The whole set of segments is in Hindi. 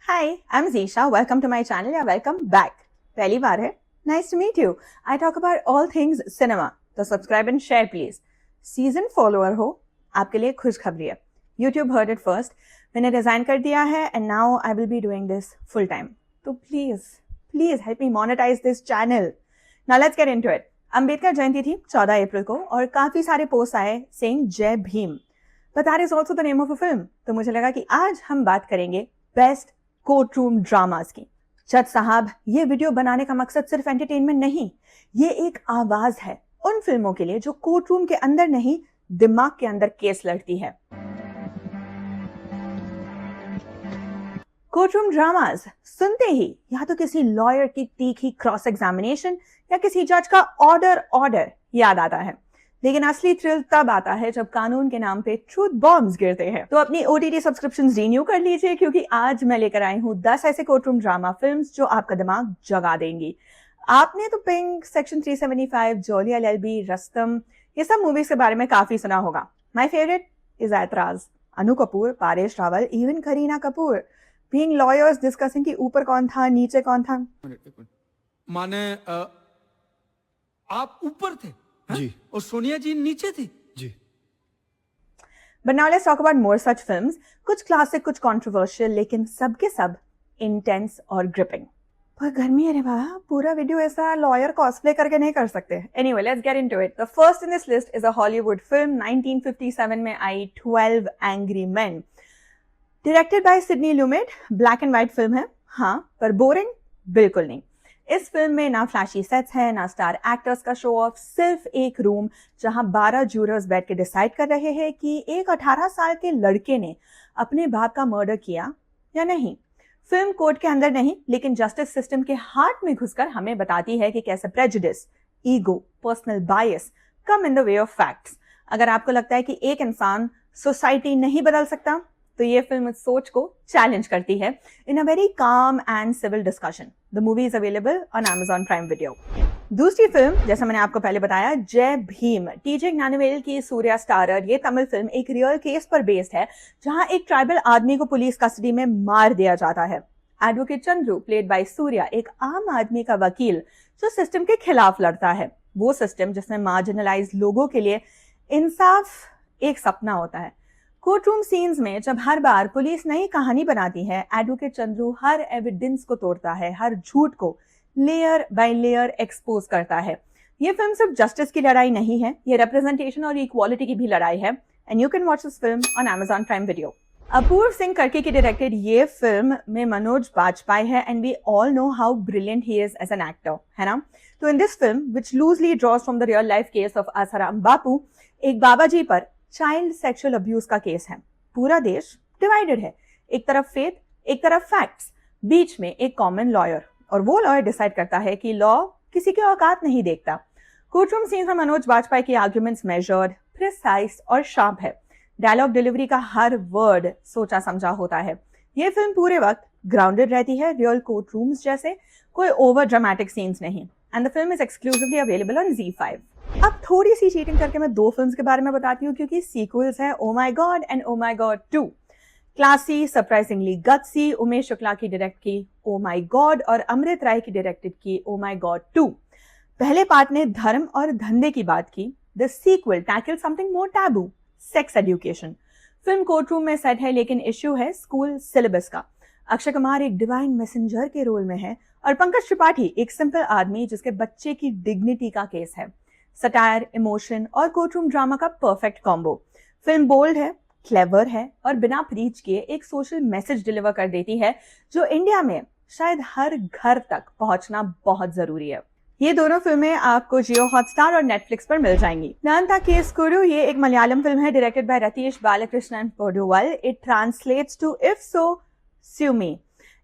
Hi, I'm Zisha. Welcome to my channel या welcome back. पहली बार है? Nice to meet you. I talk about all things cinema. तो subscribe and share please. Season follower हो, आपके लिए खुशखबरी है. YouTube heard it first. मैंने resign कर दिया है and now I will be doing this full time. तो please help me monetize this channel. Now let's get into it. Ambedkar Jayanti थी 14 अप्रैल को और काफी सारे पोस्ट आए saying जय Bhim. But that is also the name of a film. तो मुझे लगा कि आज हम बात करेंगे बेस्ट कोर्ट रूम ड्रामास की. जज साहब, ये वीडियो बनाने का मकसद सिर्फ एंटरटेनमेंट नहीं, ये एक आवाज है उन फिल्मों के लिए जो कोर्ट रूम के अंदर नहीं, दिमाग के अंदर केस लड़ती है. कोर्ट रूम ड्रामास सुनते ही या तो किसी लॉयर की तीखी क्रॉस एग्जामिनेशन या किसी जज का ऑर्डर याद आता है. लेकिन असली थ्रिल तब आता है जब कानून के नाम पे ट्रूथ बॉम्ब्स गिरते हैं. तो अपनी OTT सब्सक्रिप्शंस रिन्यू कर लीजिए क्योंकि आज मैं लेकर आई हूँ 10 ऐसे कोर्टरूम ड्रामा फिल्म्स जो आपका दिमाग जगा देंगी. आपने तो pink, section 375, jolly LLB, Rustom, ये सब मूवीज के बारे में काफी सुना होगा. माई favourite is Aitraaz. Annu Kapoor, Paresh Rawal, even Kareena Kapoor being lawyers discussing कि ऊपर कौन था नीचे कौन था. माने आप ऊपर थे जी और सोनिया जी नीचे थी जी. But now let's talk about more such films. कुछ क्लासिक, कुछ कंट्रोवर्शियल, लेकिन सब के सब इंटेंस और ग्रिपिंग. पर गर्मी है रे बाबा, पूरा वीडियो ऐसा लॉयर कॉस्प्ले करके नहीं कर सकते. Anyway, let's get into it. The first in this list is a Hollywood film. 1957 में आई 12 Angry Men. Directed by Sidney Lumet. Black and white film है, हाँ, पर बोरिंग बिल्कुल नहीं. इस फिल्म में ना फ्लैशी सेट्स हैं, ना स्टार एक्टर्स का शो ऑफ, सिर्फ एक रूम जहां 12 जूरर्स बैठ के डिसाइड कर रहे हैं कि एक 18 साल के लड़के ने अपने बाप का मर्डर किया या नहीं. फिल्म कोर्ट के अंदर नहीं, लेकिन जस्टिस सिस्टम के हार्ट में घुसकर हमें बताती है कि कैसे prejudice, ego, personal bias come in the way of facts. अगर आपको लगता है कि एक इंसान सोसाइटी नहीं बदल सकता, तो ये फिल्म इस सोच को चैलेंज करती है in a very calm and civil discussion. The movie is available on Amazon Prime Video. दूसरी फिल्म, जैसा मैंने आपको पहले बताया, जय भीम. TJ ज्ञानवेल की सूर्या स्टारर ये तमिल फिल्म एक रियल केस पर बेस्ड है जहां एक ट्राइबल आदमी को पुलिस कस्टडी में मार दिया जाता है. Advocate Chandru, played by Surya, एक आम आदमी का वकील जो सिस्टम के खिलाफ लड़ता है. वो सिस्टम जिसमें मार्जिनलाइज लोगों के लिए इंसाफ एक सपना होता है. कोर्टरूम सीन्स में जब हर बार पुलिस नई कहानी बनाती है, एडवोकेट चंद्रू हर एविडेंस को तोड़ता है, हर झूठ को लेयर बाय लेयर एक्सपोज करता है. ये फिल्म सिर्फ जस्टिस की लड़ाई नहीं है, ये रिप्रेजेंटेशन और इक्वालिटी की भी लड़ाई है. And you can watch this film on Amazon Prime Video. Apoorv Singh करके की डायरेक्टेड ये फिल्म में मनोज बाजपेयी है and we all know how brilliant he is as an actor, है ना. तो in this film which loosely draws from the real life case of Asaram Bapu, एक बाबा जी पर चाइल्ड सेक्सुअल अब्यूज का केस है. पूरा देश डिवाइडेड है, एक तरफ फेथ, एक तरफ फैक्ट्स, बीच में एक कॉमन लॉयर, और वो लॉयर डिसाइड करता है कि लॉ किसी की औकात नहीं देखता. कोर्टरूम सीन्स में मनोज बाजपेयी की आर्ग्यूमेंट्स मेजर्ड, प्रिसाइज और शार्प है. डायलॉग डिलीवरी का हर वर्ड सोचा समझा होता है. ये फिल्म पूरे वक्त ग्राउंडेड रहती है, रियल कोर्टरूम्स जैसे, कोई ओवर ड्रामेटिक सीन्स नहीं. And the film is exclusively available on ZEE5. अब थोड़ी सी चीटिंग करके मैं 2 फिल्म्स के बारे में बताती हूँ क्योंकि सीक्वल्स हैं, oh my God and oh my God 2. Classy, surprisingly gutsy, Umesh Shukla की डायरेक्ट की ओ माय गॉड और अमृत राय की डायरेक्टेड की ओ माय गॉड 2. पहले पार्ट ने धर्म और धंधे की बात की. The sequel tackle something more taboo, sex education. Film courtroom में सेट है लेकिन इश्यू है स्कूल सिलेबस का. अक्षय कुमार एक डिवाइन मैसेंजर के रोल में है और पंकज त्रिपाठी एक सिंपल आदमी जिसके बच्चे की डिग्निटी का केस है. सटायर, इमोशन और कोर्टरूम ड्रामा का परफेक्ट कॉम्बो. फिल्म बोल्ड है, क्लेवर है और बिना प्रीच किए एक सोशल मैसेज डिलीवर कर देती है जो इंडिया में शायद हर घर तक पहुंचना बहुत जरूरी है. ये दोनों फिल्में आपको जियो हॉटस्टार और नेटफ्लिक्स पर मिल जाएंगी. नानता केस कुरु ये एक मलयालम फिल्म है directed by Ratheesh Balakrishnan Poduval. It translates to if so sue me.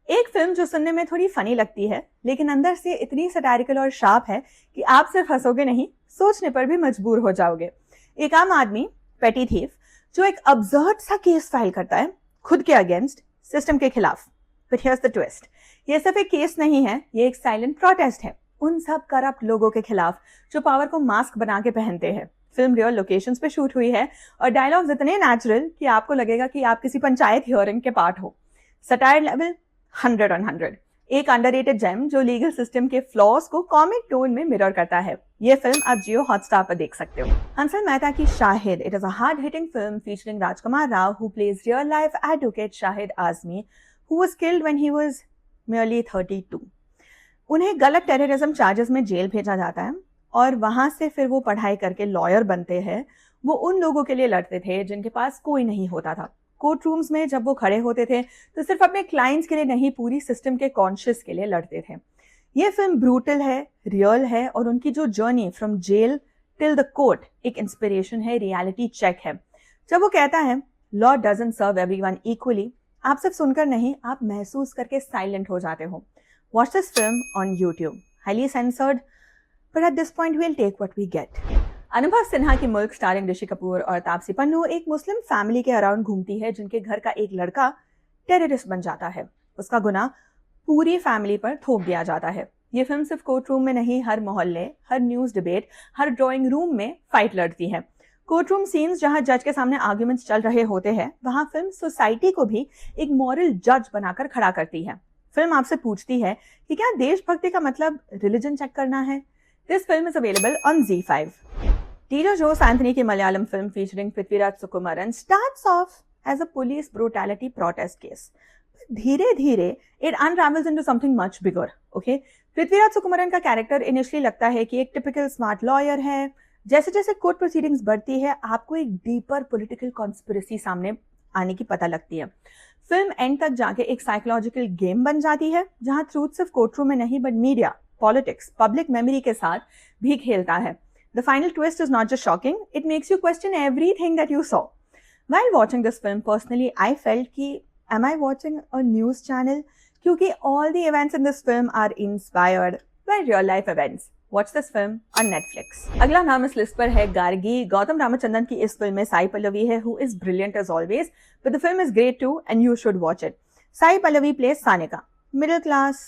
एक फिल्म जो सुनने में थोड़ी फनी लगती है लेकिन अंदर से इतनी सटारिकल और शार्प है कि आप सिर्फ हंसोगे नहीं, सोचने पर भी मजबूर हो जाओगे. एक आम आदमी, पेटी थीफ, जो एक अब्सर्ड सा केस फाइल करता है खुद के अगेंस्ट, सिस्टम के खिलाफ. बट हियर्स द ट्विस्ट, ये सिर्फ एक केस नहीं है, ये एक साइलेंट प्रोटेस्ट है उन सब करप्ट लोगों के खिलाफ जो पावर को मास्क बना के पहनते हैं. फिल्म रियल लोकेशंस पे शूट हुई है और डायलॉग्स इतने नेचुरल कि आपको लगेगा कि आप किसी पंचायत हियरिंग के पार्ट हो. Satire level 100 on 100। एक अंडररेटेड जेम जो लीगल सिस्टम के फ्लॉज को कॉमिक टोन में मिरर करता है। ये फिल्म आप जियो हॉटस्टार पर देख सकते हो। हंसल मेहता की Shahid, it is a hard hitting film featuring Rajkummar Rao who plays real life advocate Shahid Azmi who was killed when he was merely 32। उन्हें गलत टेररिज्म चार्जेस में जेल भेजा जाता है और वहां से फिर वो पढ़ाई करके लॉयर बनते हैं। वो उन लोगों के लिए लड़ते थे जिनके पास कोई नहीं होता था। कोर्ट रूम्स में जब वो खड़े होते थे तो सिर्फ अपने क्लाइंट्स के लिए नहीं, पूरी सिस्टम के कॉन्शियस के लिए लड़ते थे। ये फिल्म ब्रूटल है, रियल है और उनकी जो journey from jail till the court एक इंस्पिरेशन है, रियलिटी चेक है। जब वो कहता है law doesn't serve everyone equally, आप सिर्फ सुनकर नहीं, आप महसूस करके साइलेंट हो जाते हो। Watch this film on YouTube, highly censored, but at this point we'll take what we get. Anubhav Sinha की मुल्क स्टारिंग ऋषि कपूर और तापसी पन्नू एक मुस्लिम फैमिली के अराउंड घूमती है जिनके घर का एक लड़का टेररिस्ट बन जाता है। उसका गुनाह पूरी फैमिली पर थोप दिया जाता है। ये फिल्म सिर्फ कोर्ट रूम में नहीं, हर मोहल्ले, हर न्यूज डिबेट, हर ड्राइंग रूम में फाइट लड़ती है। कोर्ट रूम सीन्स जहां जज के सामने आर्ग्यूमेंट्स चल रहे होते हैं, वहां फिल्म सोसाइटी को भी एक मॉरल जज बनाकर खड़ा करती है। फिल्म आपसे पूछती है कि क्या देशभक्ति का मतलब रिलीजन चेक करना है? This film is available on ZEE5। Dijo Jose Antony की Malayalam film featuring Prithviraj Sukumaran starts off as a police brutality protest case. धीरे धीरे it unravels into something much bigger. Okay? Prithviraj Sukumaran का कैरेक्टर इनिशियली लगता है कि एक टिपिकल स्मार्ट लॉयर है। जैसे जैसे कोर्ट प्रोसीडिंग्स बढ़ती है, आपको एक डीपर पॉलिटिकल कॉन्स्पिरेसी सामने आने की पता लगती है। फिल्म एंड तक जाके एक साइकोलॉजिकल गेम बन जाती है जहां ट्रूथ सिर्फ कोर्ट रूम में नहीं, but media, politics, public memory के साथ भी खेलता है। The final twist is not just shocking, it makes you question everything that you saw. While watching this film, personally, I felt कि am I watching a news channel? क्योंकि all the events in this film are inspired by real life events. Watch this film on Netflix. अगला नाम इस लिस्ट पर है गार्गी। गौतम रामचंद्रन की इस फिल्म में साई पल्लवी है, who is brilliant as always, but the film is great too and you should watch it. Sai Pallavi plays Sanika, middle class,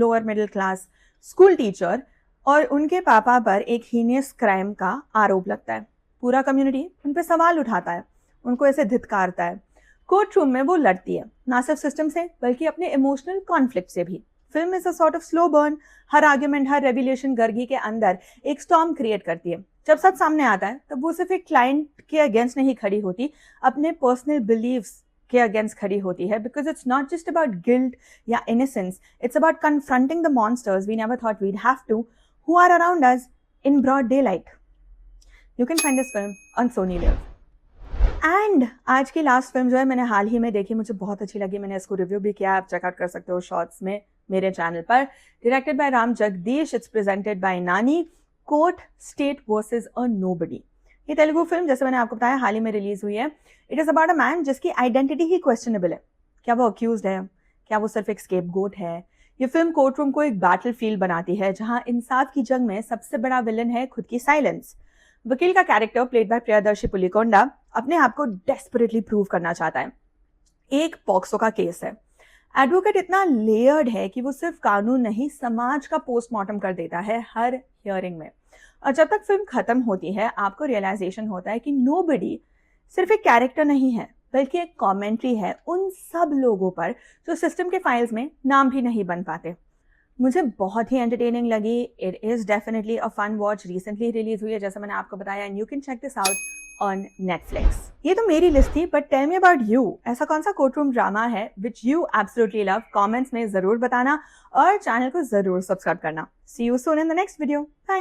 lower middle class, school teacher, और उनके पापा पर एक हीनियस क्राइम का आरोप लगता है। पूरा कम्युनिटी उन पर सवाल उठाता है, उनको ऐसे धिक्कारता है। कोर्ट रूम में वो लड़ती है, ना सिर्फ सिस्टम से बल्कि अपने इमोशनल कॉन्फ्लिक्ट से भी। Film is a sort of slow burn. हर आर्ग्यूमेंट, हर रेवल्यूशन गर्गी के अंदर एक स्टॉर्म क्रिएट करती है। जब सच सामने आता है तब वो सिर्फ एक क्लाइंट के अगेंस्ट नहीं खड़ी होती, अपने पर्सनल बिलीव्स के अगेंस्ट खड़ी होती है, because it's not just about guilt या innocence, it's about confronting the monsters we never thought we'd have to, who are around us in broad daylight. You can find this film on Sony Live. And आज की लास्ट फिल्म जो है मैंने हाल ही में देखी, मुझे बहुत अच्छी लगी, मैंने इसको रिव्यू भी किया, आप चेकआउट कर सकते हो शॉर्ट्स में मेरे चैनल पर। Directed by Ram Jagadish, it's presented by Nani, court state versus a nobody. ये तेलुगु फिल्म, जैसे मैंने आपको बताया, हाल ही में रिलीज हुई है। It is about a man जिसकी आइडेंटिटी ही क्वेश्चनेबल है। क्या वो अक्यूज्ड है? क्या वो सिर्फ एक स्केपगोट है? ये फिल्म कोर्ट रूम को एक बैटल फील्ड बनाती है जहां इंसाफ की जंग में सबसे बड़ा विलन है खुद की साइलेंस। वकील का character played by Priyadarshi Pulikonda अपने आप को डेस्परेटली प्रूव करना चाहता है। एक पॉक्सो का केस है। एडवोकेट इतना लेयर्ड है कि वो सिर्फ कानून नहीं, समाज का पोस्टमार्टम कर देता है हर हियरिंग में। और जब तक फिल्म खत्म होती है, आपको रियलाइजेशन होता है कि नोबडी सिर्फ एक कैरेक्टर नहीं है, बल्कि एक कमेंट्री है उन सब लोगों पर जो सिस्टम के फाइल्स में नाम भी नहीं बन पाते। मुझे बहुत ही एंटरटेनिंग लगी। It is definitely a fun watch. Recently release हुई है, जैसे मैंने आपको बताया, and you can check this out on Netflix. ये तो मेरी लिस्ट थी, but tell me about you. ऐसा कौन सा कोर्ट रूम ड्रामा है which you absolutely love? Comments में जरूर बताना और चैनल को जरूर सब्सक्राइब करना। See you soon in the next video. Bye.